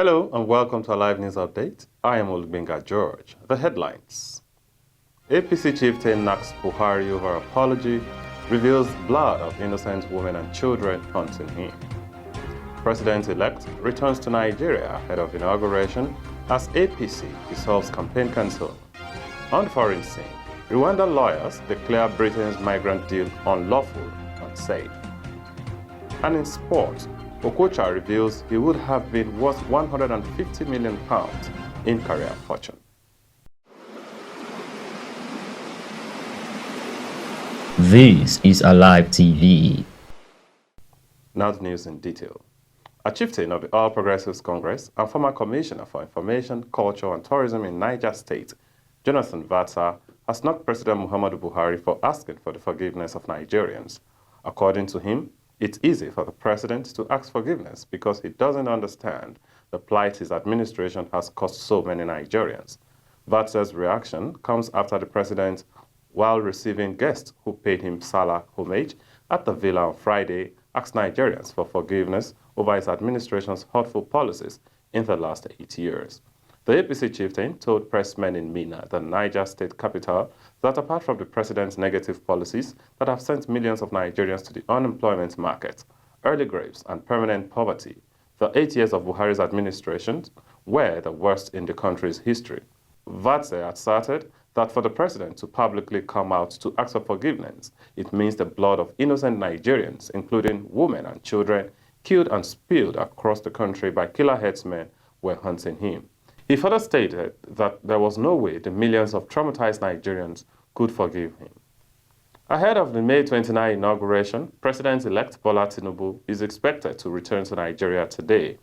Hello and welcome to our live news update. I am Olugbenga George. The headlines. APC chieftain knocks Buhari over apology, reveals blood of innocent women and children haunting him. President-elect returns to Nigeria ahead of inauguration as APC dissolves campaign council. On the foreign scene, Rwanda lawyers declare Britain's migrant deal unlawful and safe. And in sport, Okocha reveals he would have been worth £150 million in career fortune. This is Alive TV. Now the news in detail. A chieftain of the All Progressives Congress and former Commissioner for Information, Culture and Tourism in Niger State, Jonathan Vatsa, has knocked President Muhammadu Buhari for asking for the forgiveness of Nigerians. According to him, it's easy for the president to ask forgiveness because he doesn't understand the plight his administration has cost so many Nigerians. Vatsa's reaction comes after the president, while receiving guests who paid him Salah homage at the villa on Friday, asked Nigerians for forgiveness over his administration's hurtful policies in the last 8 years. The APC chieftain told pressmen in Minna, the Niger state capital, that apart from the president's negative policies that have sent millions of Nigerians to the unemployment market, early graves and permanent poverty, the 8 years of Buhari's administration were the worst in the country's history. Vatse asserted that for the president to publicly come out to ask for forgiveness, it means the blood of innocent Nigerians, including women and children, killed and spilled across the country by killer headsmen, were haunting him. He further stated that there was no way the millions of traumatized Nigerians could forgive him. Ahead of the May 29 inauguration, President-elect Bola Tinubu is expected to return to Nigeria today.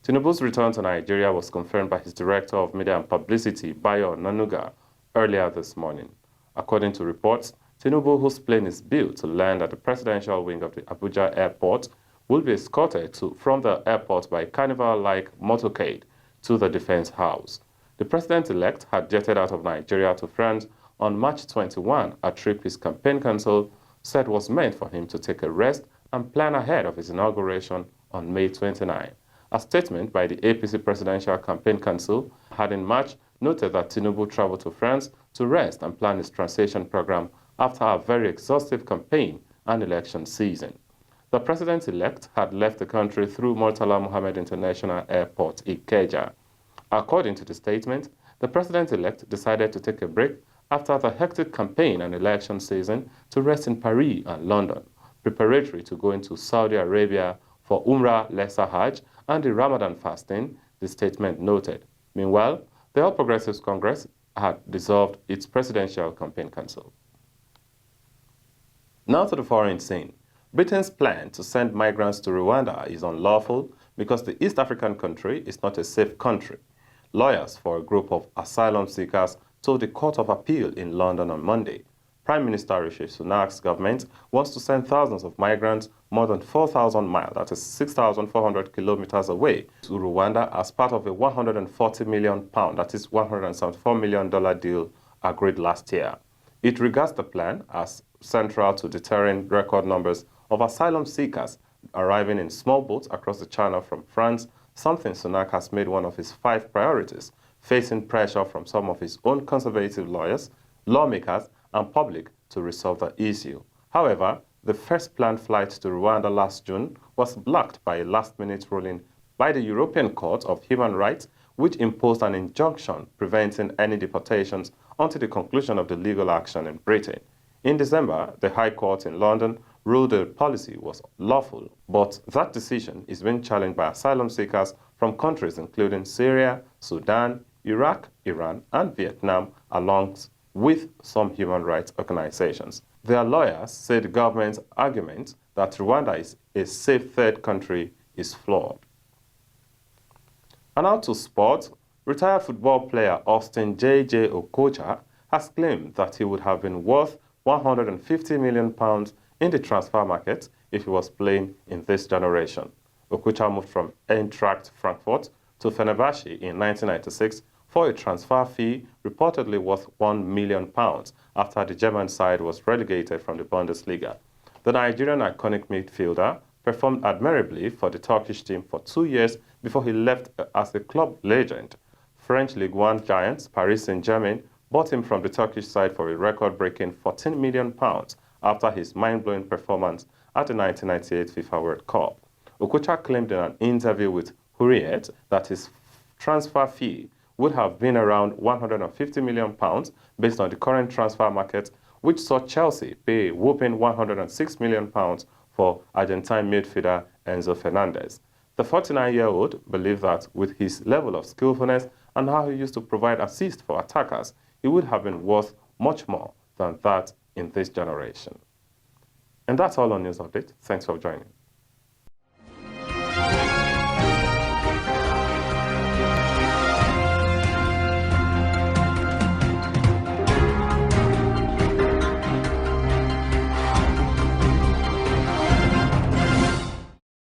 Tinubu's return to Nigeria was confirmed by his Director of Media and Publicity, Bayo Onanuga, earlier this morning. According to reports, Tinubu, whose plane is built to land at the presidential wing of the Abuja airport, will be escorted from the airport by a carnival-like motorcade to the Defense House. The president-elect had jetted out of Nigeria to France on March 21, a trip his campaign council said was meant for him to take a rest and plan ahead of his inauguration on May 29. A statement by the APC Presidential Campaign Council had in March noted that Tinubu traveled to France to rest and plan his transition program after a very exhaustive campaign and election season. The president-elect had left the country through Murtala Mohammed International Airport, Ikeja. According to the statement, the president-elect decided to take a break after the hectic campaign and election season to rest in Paris and London, preparatory to going to Saudi Arabia for Umrah, Lesser Hajj, and the Ramadan fasting, the statement noted. Meanwhile, the All Progressives Congress had dissolved its presidential campaign council. Now to the foreign scene. Britain's plan to send migrants to Rwanda is unlawful because the East African country is not a safe country. Lawyers for a group of asylum seekers told the Court of Appeal in London on Monday. Prime Minister Rishi Sunak's government wants to send thousands of migrants more than 4,000 miles, that is 6,400 kilometers away, to Rwanda as part of a £140 million, that is $174 million deal agreed last year. It regards the plan as central to deterring record numbers of asylum seekers arriving in small boats across the channel from France, something Sunak has made one of his 5 priorities, facing pressure from some of his own conservative lawyers, lawmakers, and public to resolve the issue. However, the first planned flight to Rwanda last June was blocked by a last-minute ruling by the European Court of Human Rights, which imposed an injunction preventing any deportations until the conclusion of the legal action in Britain. In December, the High Court in London ruled the policy was lawful, but that decision is being challenged by asylum seekers from countries including Syria, Sudan, Iraq, Iran, and Vietnam, along with some human rights organizations. Their lawyers say the government's argument that Rwanda is a safe third country is flawed. And now to sport. Retired football player Austin J.J. Okocha has claimed that he would have been worth £150 million in the transfer market if he was playing in this generation. Okocha moved from Eintracht Frankfurt to Fenerbahce in 1996 for a transfer fee reportedly worth £1 million after the German side was relegated from the Bundesliga. The Nigerian iconic midfielder performed admirably for the Turkish team for 2 years before he left as a club legend. French Ligue 1 giants Paris Saint-Germain bought him from the Turkish side for a record-breaking £14 million after his mind-blowing performance at the 1998 FIFA World Cup. Okocha claimed in an interview with Hurriyet that his transfer fee would have been around £150 million based on the current transfer market, which saw Chelsea pay a whopping £106 million for Argentine midfielder Enzo Fernandez. The 49-year-old believed that with his level of skillfulness and how he used to provide assist for attackers, he would have been worth much more than that in this generation. And that's all on News Update. Thanks for joining.